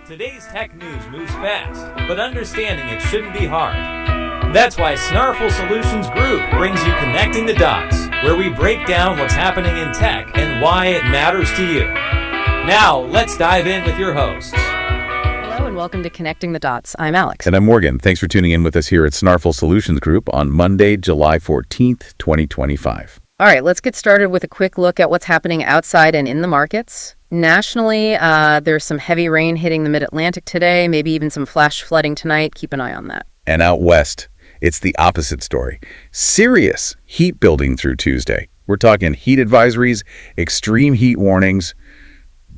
Today's tech news moves fast, but understanding it shouldn't be hard. That's why Snarful Solutions Group brings you Connecting the Dots, where we break down what's happening in tech and why it matters to you. Now, let's dive in with your hosts. Hello and welcome to Connecting the Dots. I'm Alex. And I'm Morgan. Thanks for tuning in with us here at Snarful Solutions Group on Monday, July 14th, 2025. All right, let's get started with a quick look at what's happening outside and in the markets. Nationally, there's some heavy rain hitting the mid-Atlantic today, maybe even some flash flooding tonight. Keep an eye on that. And out west, it's the opposite story. Serious heat building through Tuesday. We're talking heat advisories, extreme heat warnings.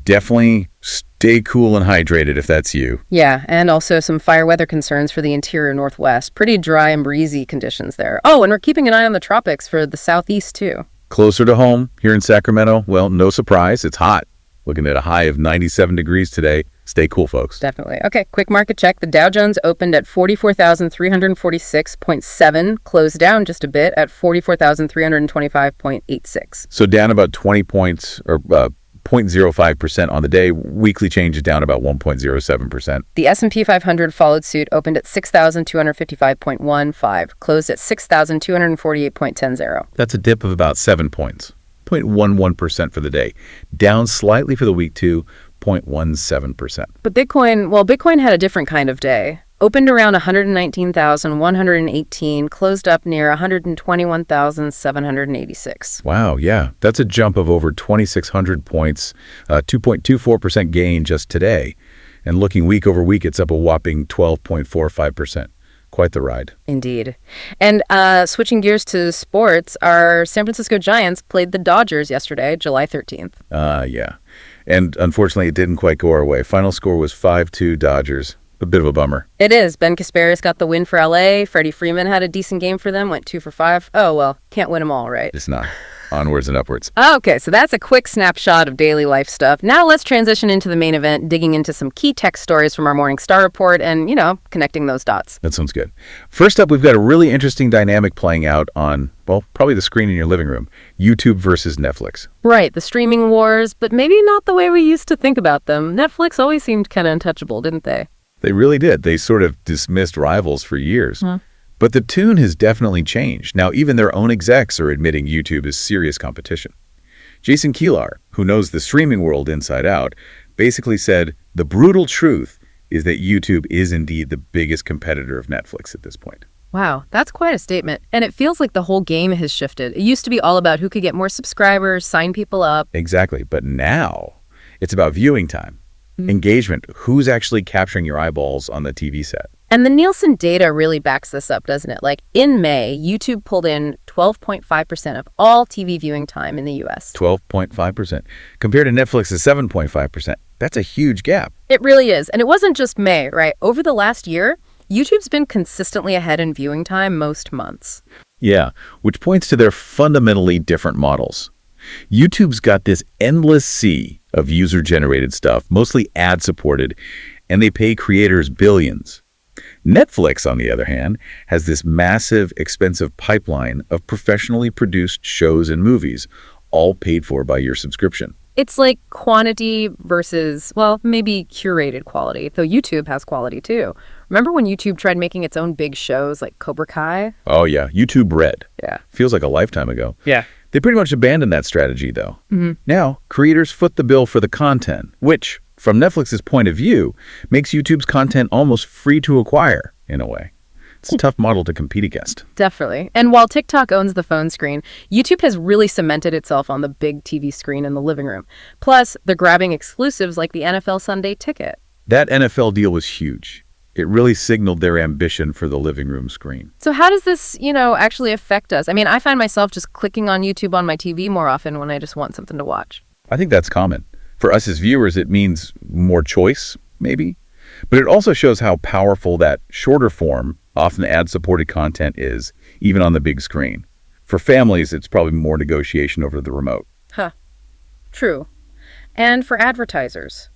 Definitely stay cool and hydrated if that's you. Yeah, and also some fire weather concerns for the interior Northwest. Pretty dry and breezy conditions there. Oh, and we're keeping an eye on the tropics for the Southeast, too. Closer to home here in Sacramento, well, no surprise, it's hot. Looking at a high of 97 degrees today. Stay cool, folks. Definitely. Okay, quick market check. The Dow Jones opened at 44,346.7, closed down just a bit at 44,325.86. So down about 20 points or 0.05% on the day. Weekly change is down about 1.07%. The S&P 500 followed suit, opened at 6,255.15, closed at 6,248.10. That's a dip of about 7 points. 0.11% for the day. Down slightly for the week to 0.17%. But Bitcoin had a different kind of day. Opened around 119,118, closed up near 121,786. Wow, yeah. That's a jump of over 2,600 points, 2.24% gain just today. And looking week over week, it's up a whopping 12.45%. Quite the ride. Indeed. And switching gears to sports, our San Francisco Giants played the Dodgers yesterday, July 13th. Yeah. And unfortunately, it didn't quite go our way. Final score was 5-2 Dodgers. A bit of a bummer. It is. Ben Kasparius got the win for LA. Freddie Freeman had a decent game for them, went 2 for 5. Oh, well, can't win them all, right? It's not. Onwards and upwards. Okay, so that's a quick snapshot of daily life stuff. Now let's transition into the main event, digging into some key tech stories from our Morning Star report and, connecting those dots. That sounds good. First up, we've got a really interesting dynamic playing out on, well, probably the screen in your living room. YouTube versus Netflix. Right, the streaming wars, but maybe not the way we used to think about them. Netflix always seemed kind of untouchable, didn't they? They really did. They sort of dismissed rivals for years. But the tune has definitely changed. Now, even their own execs are admitting YouTube is serious competition. Jason Kilar, who knows the streaming world inside out, basically said the brutal truth is that YouTube is indeed the biggest competitor of Netflix at this point. Wow, that's quite a statement. And it feels like the whole game has shifted. It used to be all about who could get more subscribers, sign people up. Exactly. But now it's about viewing time, engagement, who's actually capturing your eyeballs on the TV set. And the Nielsen data really backs this up, doesn't it? Like in May, YouTube pulled in 12.5% of all TV viewing time in the U.S. 12.5%. Compared to Netflix's 7.5%. That's a huge gap. It really is. And it wasn't just May, right? Over the last year, YouTube's been consistently ahead in viewing time most months. Yeah, which points to their fundamentally different models. YouTube's got this endless sea of user-generated stuff, mostly ad-supported, and they pay creators billions. Netflix, on the other hand, has this massive, expensive pipeline of professionally produced shows and movies, all paid for by your subscription. It's like quantity versus, well, maybe curated quality, though YouTube has quality too. Remember when YouTube tried making its own big shows like Cobra Kai? Oh, yeah. YouTube Red. Yeah. Feels like a lifetime ago. Yeah. They pretty much abandoned that strategy, though. Now, creators foot the bill for the content, which, from Netflix's point of view, makes YouTube's content almost free to acquire, in a way. It's a tough model to compete against. Definitely. And while TikTok owns the phone screen, YouTube has really cemented itself on the big TV screen in the living room. Plus, they're grabbing exclusives like the NFL Sunday Ticket. That NFL deal was huge. It really signaled their ambition for the living room screen. So how does this, actually affect us? I mean, I find myself just clicking on YouTube on my TV more often when I just want something to watch. I think that's common. For us as viewers, it means more choice, maybe. But it also shows how powerful that shorter form, often ad-supported content is, even on the big screen. For families, it's probably more negotiation over the remote. True. And for advertisers,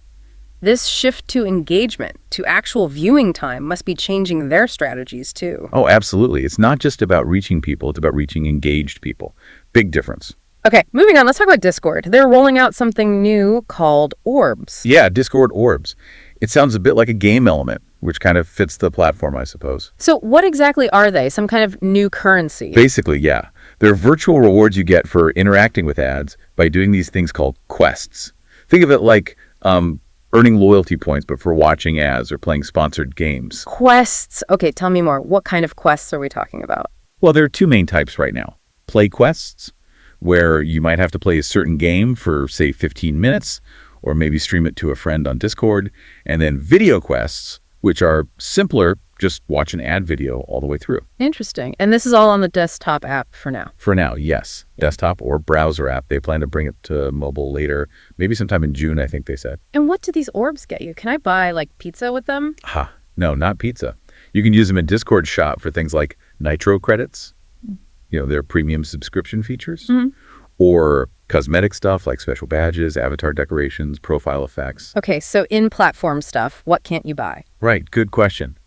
this shift to engagement, to actual viewing time, must be changing their strategies too. Oh, absolutely. It's not just about reaching people, it's about reaching engaged people. Big difference. Okay, moving on. Let's talk about Discord. They're rolling out something new called Orbs. Yeah, Discord Orbs. It sounds a bit like a game element, which kind of fits the platform, I suppose. So what exactly are they? Some kind of new currency? Basically, yeah. They're virtual rewards you get for interacting with ads by doing these things called quests. Think of it like earning loyalty points, but for watching ads or playing sponsored games. Quests. Okay, tell me more. What kind of quests are we talking about? Well, there are two main types right now. Play quests, where you might have to play a certain game for, say, 15 minutes, or maybe stream it to a friend on Discord. And then video quests, which are simpler, just watch an ad video all the way through. Interesting. And this is all on the desktop app for now? For now, yes. Desktop or browser app. They plan to bring it to mobile later, maybe sometime in June, I think they said. And what do these orbs get you? Can I buy, like, pizza with them? No, not pizza. You can use them in Discord Shop for things like Nitro credits, their premium subscription features, or cosmetic stuff like special badges, avatar decorations, profile effects. Okay, so in-platform stuff, what can't you buy? Right, good question.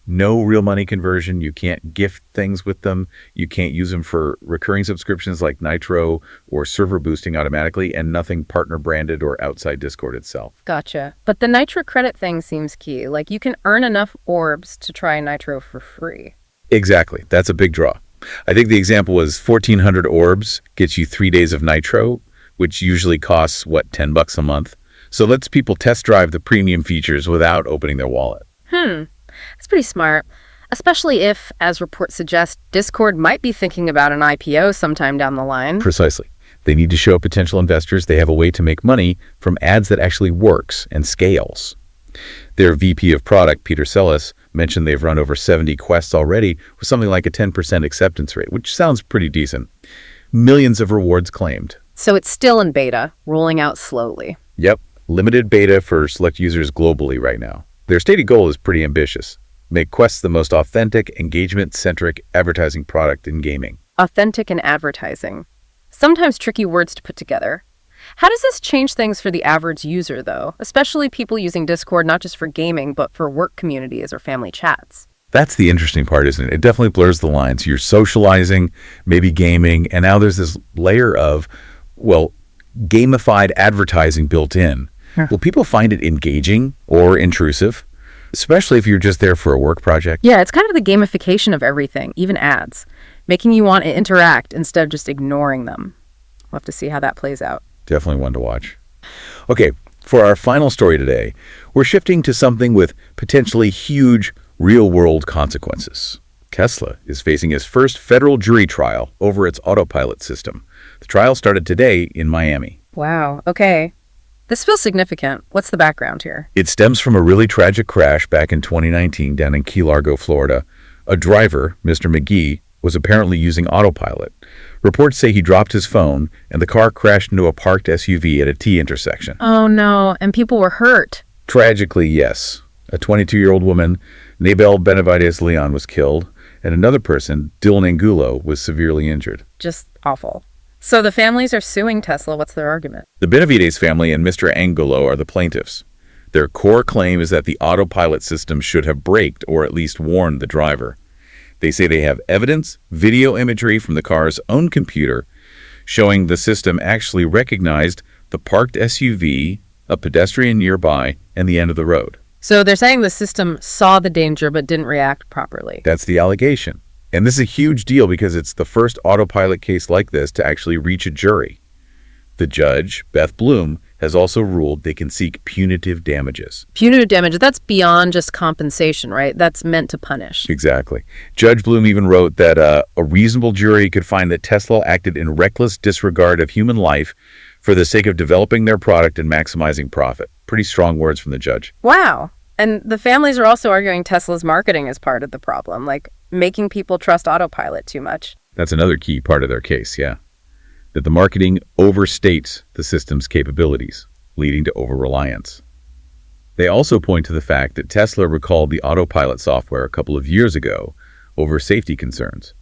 No real money conversion. You can't gift things with them. You can't use them for recurring subscriptions like Nitro or server boosting automatically, and nothing partner branded or outside Discord itself. Gotcha. But the Nitro credit thing seems key. Like, you can earn enough orbs to try Nitro for free. Exactly. That's a big draw. I think the example was 1,400 orbs gets you 3 days of Nitro, which usually costs, $10 a month. So lets people test drive the premium features without opening their wallet. That's pretty smart, especially if, as reports suggest, Discord might be thinking about an IPO sometime down the line. Precisely. They need to show potential investors they have a way to make money from ads that actually works and scales. Their VP of product, Peter Sellis, mentioned they've run over 70 quests already with something like a 10% acceptance rate, which sounds pretty decent. Millions of rewards claimed. So it's still in beta, rolling out slowly. Yep, limited beta for select users globally right now. Their stated goal is pretty ambitious. Make quests the most authentic, engagement-centric advertising product in gaming. Authentic and advertising. Sometimes tricky words to put together. How does this change things for the average user, though? Especially people using Discord not just for gaming, but for work communities or family chats. That's the interesting part, isn't it? It definitely blurs the lines. You're socializing, maybe gaming, and now there's this layer of, gamified advertising built in. Will people find it engaging or intrusive? Especially if you're just there for a work project. Yeah, it's kind of the gamification of everything, even ads, making you want to interact instead of just ignoring them. We'll have to see how that plays out. Definitely one to watch. Okay, for our final story today, we're shifting to something with potentially huge real-world consequences. Tesla is facing its first federal jury trial over its autopilot system. The trial started today in Miami. Wow, okay. This feels significant. What's the background here? It stems from a really tragic crash back in 2019 down in Key Largo, Florida. A driver, Mr. McGee, was apparently using autopilot. Reports say he dropped his phone and the car crashed into a parked SUV at a T intersection. Oh no, and people were hurt. Tragically, yes. A 22-year-old woman, Nabel Benavides Leon, was killed, and another person, Dylan Angulo, was severely injured. Just awful. So the families are suing Tesla. What's their argument? The Benavides family and Mr. Angulo are the plaintiffs. Their core claim is that the autopilot system should have braked or at least warned the driver. They say they have evidence, video imagery from the car's own computer, showing the system actually recognized the parked SUV, a pedestrian nearby, and the end of the road. So they're saying the system saw the danger but didn't react properly. That's the allegation. And this is a huge deal because it's the first autopilot case like this to actually reach a jury. The judge, Beth Bloom, has also ruled they can seek punitive damages. Punitive damage, that's beyond just compensation, right? That's meant to punish. Exactly. Judge Bloom even wrote that a reasonable jury could find that Tesla acted in reckless disregard of human life for the sake of developing their product and maximizing profit. Pretty strong words from the judge. Wow. And the families are also arguing Tesla's marketing is part of the problem, like making people trust autopilot too much. That's another key part of their case, yeah. That the marketing overstates the system's capabilities, leading to over-reliance. They also point to the fact that Tesla recalled the autopilot software a couple of years ago over safety concerns.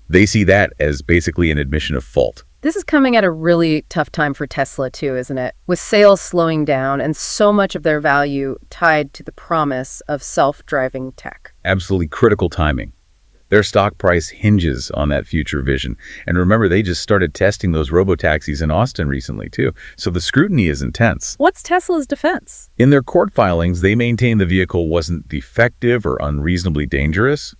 They see that as basically an admission of fault. This is coming at a really tough time for Tesla too, isn't it? With sales slowing down and so much of their value tied to the promise of self-driving tech. Absolutely critical timing. Their stock price hinges on that future vision. And remember, they just started testing those robotaxis in Austin recently, too. So the scrutiny is intense. What's Tesla's defense? In their court filings, they maintain the vehicle wasn't defective or unreasonably dangerous.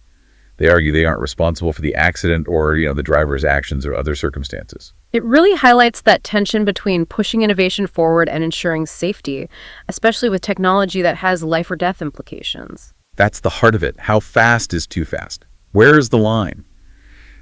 They argue they aren't responsible for the accident or, the driver's actions or other circumstances. It really highlights that tension between pushing innovation forward and ensuring safety, especially with technology that has life or death implications. That's the heart of it. How fast is too fast? Where is the line?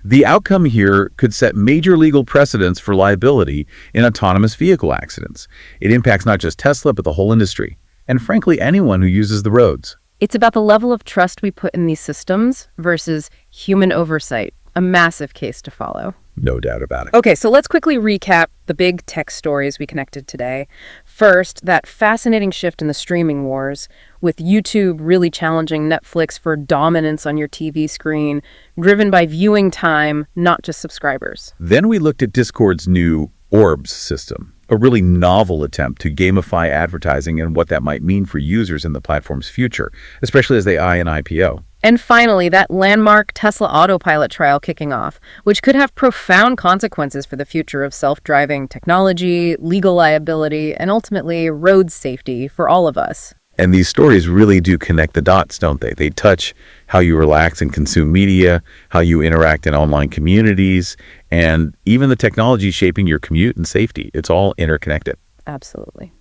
The outcome here could set major legal precedents for liability in autonomous vehicle accidents. It impacts not just Tesla, but the whole industry, and frankly, anyone who uses the roads. It's about the level of trust we put in these systems versus human oversight, a massive case to follow. No doubt about it. Okay, so let's quickly recap the big tech stories we connected today. First, that fascinating shift in the streaming wars, with YouTube really challenging Netflix for dominance on your TV screen, driven by viewing time, not just subscribers. Then we looked at Discord's new Orbs system, a really novel attempt to gamify advertising and what that might mean for users in the platform's future, especially as they eye an IPO. And finally, that landmark Tesla Autopilot trial kicking off, which could have profound consequences for the future of self-driving technology, legal liability, and ultimately road safety for all of us. And these stories really do connect the dots, don't they? They touch how you relax and consume media, how you interact in online communities, and even the technology shaping your commute and safety. It's all interconnected. Absolutely.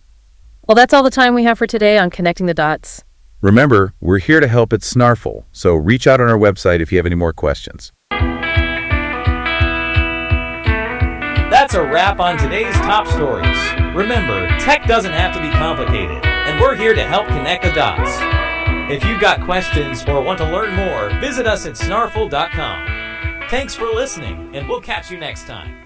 Well, that's all the time we have for today on Connecting the Dots. Remember, we're here to help at Snarful, so reach out on our website if you have any more questions. That's a wrap on today's top stories. Remember, tech doesn't have to be complicated, and we're here to help connect the dots. If you've got questions or want to learn more, visit us at snarful.com. Thanks for listening, and we'll catch you next time.